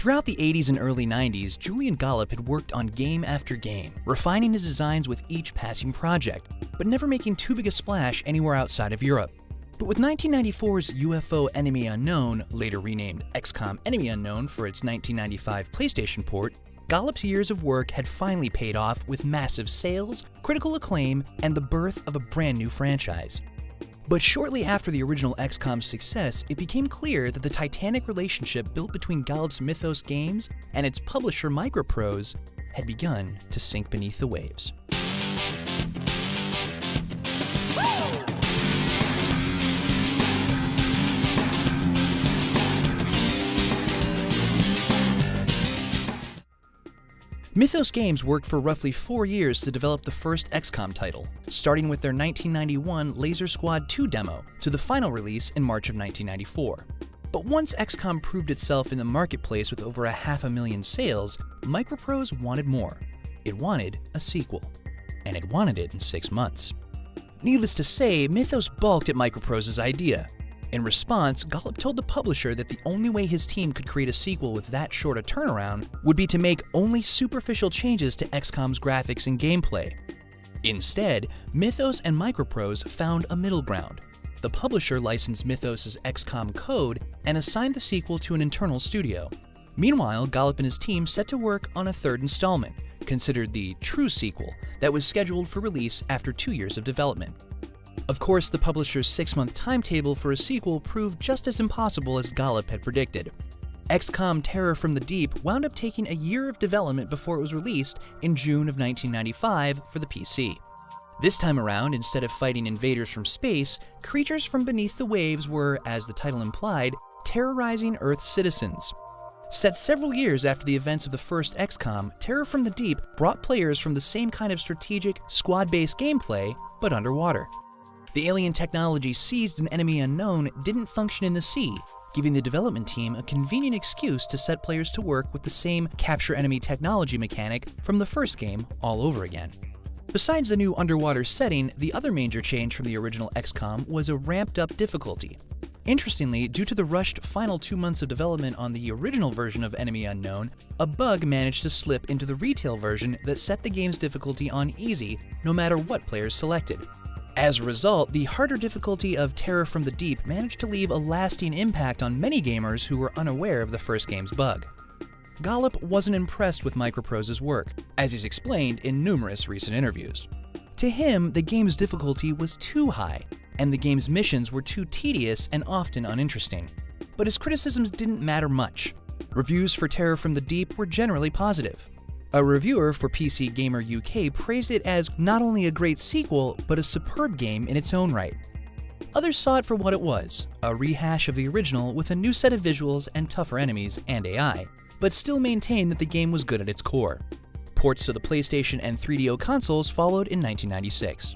Throughout the 80s and early 90s, Julian Gollop had worked on game after game, refining his designs with each passing project, but never making too big a splash anywhere outside of Europe. But with 1994's UFO Enemy Unknown, later renamed XCOM Enemy Unknown for its 1995 PlayStation port, Gollop's years of work had finally paid off with massive sales, critical acclaim, and the birth of a brand new franchise. But shortly after the original XCOM's success, it became clear that the titanic relationship built between Gollop's Mythos games and its publisher Microprose had begun to sink beneath the waves. Mythos Games worked for roughly 4 years to develop the first XCOM title, starting with their 1991 Laser Squad 2 demo to the final release in March of 1994. But once XCOM proved itself in the marketplace with over 500,000 sales, Microprose wanted more. It wanted a sequel, and it wanted it in 6 months. Needless to say, Mythos balked at Microprose's idea. In response, Gollop told the publisher that the only way his team could create a sequel with that short a turnaround would be to make only superficial changes to XCOM's graphics and gameplay. Instead, Mythos and Microprose found a middle ground. The publisher licensed Mythos' XCOM code and assigned the sequel to an internal studio. Meanwhile, Gollop and his team set to work on a third installment, considered the true sequel, that was scheduled for release after 2 years of development. Of course, the publisher's 6-month timetable for a sequel proved just as impossible as Gollop had predicted. XCOM Terror from the Deep wound up taking a year of development before it was released in June of 1995 for the PC. This time around, instead of fighting invaders from space, creatures from beneath the waves were, as the title implied, terrorizing Earth's citizens. Set several years after the events of the first XCOM, Terror from the Deep brought players from the same kind of strategic, squad-based gameplay, but underwater. The alien technology seized in Enemy Unknown didn't function in the sea, giving the development team a convenient excuse to set players to work with the same capture enemy technology mechanic from the first game all over again. Besides the new underwater setting, the other major change from the original XCOM was a ramped-up difficulty. Interestingly, due to the rushed final 2 months of development on the original version of Enemy Unknown, a bug managed to slip into the retail version that set the game's difficulty on easy, no matter what players selected. As a result, the harder difficulty of Terror from the Deep managed to leave a lasting impact on many gamers who were unaware of the first game's bug. Gollop wasn't impressed with Microprose's work, as he's explained in numerous recent interviews. To him, the game's difficulty was too high, and the game's missions were too tedious and often uninteresting. But his criticisms didn't matter much. Reviews for Terror from the Deep were generally positive. A reviewer for PC Gamer UK praised it as not only a great sequel, but a superb game in its own right. Others saw it for what it was, a rehash of the original with a new set of visuals and tougher enemies and AI, but still maintained that the game was good at its core. Ports to the PlayStation and 3DO consoles followed in 1996.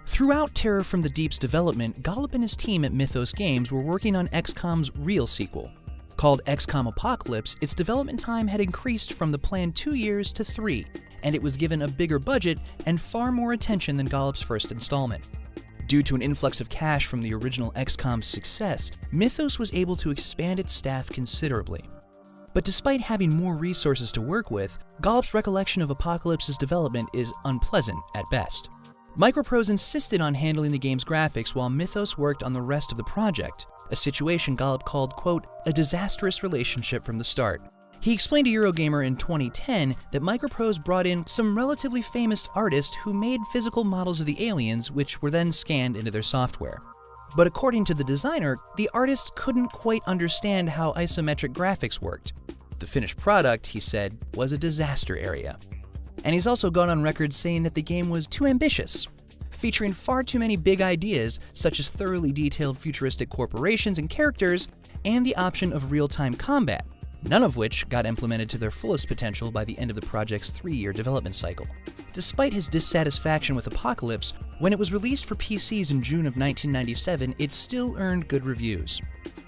Throughout Terror from the Deep's development, Gollop and his team at Mythos Games were working on XCOM's real sequel. Called XCOM Apocalypse, its development time had increased from the planned 2 years to 3, and it was given a bigger budget and far more attention than Gollop's first installment. Due to an influx of cash from the original XCOM's success, Mythos was able to expand its staff considerably. But despite having more resources to work with, Gollop's recollection of Apocalypse's development is unpleasant at best. Microprose insisted on handling the game's graphics while Mythos worked on the rest of the project, a situation Gollop called, quote, a disastrous relationship from the start. He explained to Eurogamer in 2010 that Microprose brought in some relatively famous artists who made physical models of the aliens, which were then scanned into their software. But according to the designer, the artists couldn't quite understand how isometric graphics worked. The finished product, he said, was a disaster area. And he's also gone on record saying that the game was too ambitious, featuring far too many big ideas, such as thoroughly detailed futuristic corporations and characters, and the option of real-time combat, none of which got implemented to their fullest potential by the end of the project's 3-year development cycle. Despite his dissatisfaction with Apocalypse, when it was released for PCs in June of 1997, it still earned good reviews.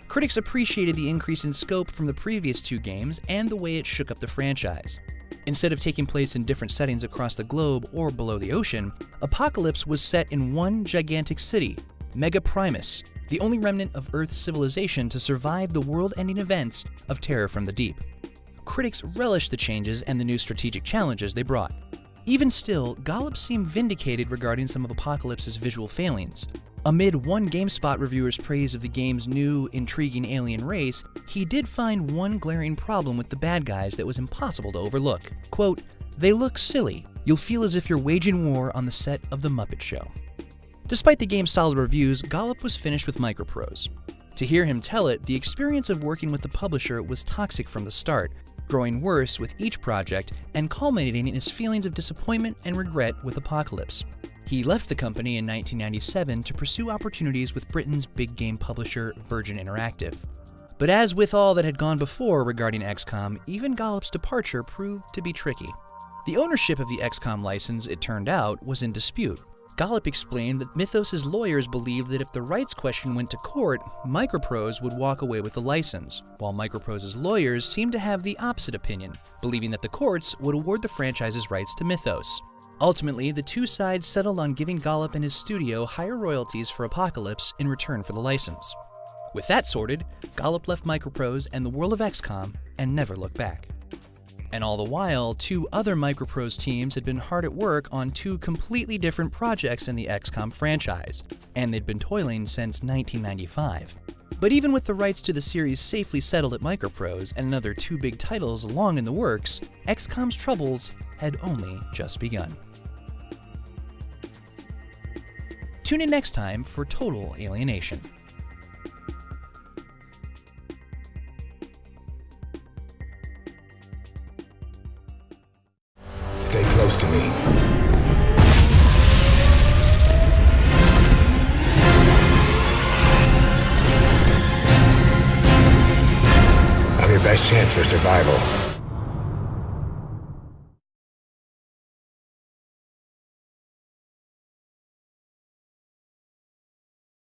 Critics appreciated the increase in scope from the previous 2 games and the way it shook up the franchise. Instead of taking place in different settings across the globe or below the ocean, Apocalypse was set in one gigantic city, Mega Primus, the only remnant of Earth's civilization to survive the world-ending events of Terror from the Deep. Critics relished the changes and the new strategic challenges they brought. Even still, Gollop seemed vindicated regarding some of Apocalypse's visual failings. Amid one GameSpot reviewer's praise of the game's new, intriguing alien race, he did find one glaring problem with the bad guys that was impossible to overlook. Quote, "They look silly. You'll feel as if you're waging war on the set of The Muppet Show." Despite the game's solid reviews, Gollop was finished with Microprose. To hear him tell it, the experience of working with the publisher was toxic from the start, growing worse with each project and culminating in his feelings of disappointment and regret with Apocalypse. He left the company in 1997 to pursue opportunities with Britain's big game publisher Virgin Interactive. But as with all that had gone before regarding XCOM, even Gollop's departure proved to be tricky. The ownership of the XCOM license, it turned out, was in dispute. Gollop explained that Mythos' lawyers believed that if the rights question went to court, Microprose would walk away with the license, while Microprose's lawyers seemed to have the opposite opinion, believing that the courts would award the franchise's rights to Mythos. Ultimately, the two sides settled on giving Gollop and his studio higher royalties for Apocalypse in return for the license. With that sorted, Gollop left Microprose and the world of XCOM and never looked back. And all the while, two other Microprose teams had been hard at work on two completely different projects in the XCOM franchise, and they'd been toiling since 1995. But even with the rights to the series safely settled at Microprose and another two big titles long in the works, XCOM's troubles had only just begun. Tune in next time for Total Alienation. Stay close to me. I'm your best chance for survival.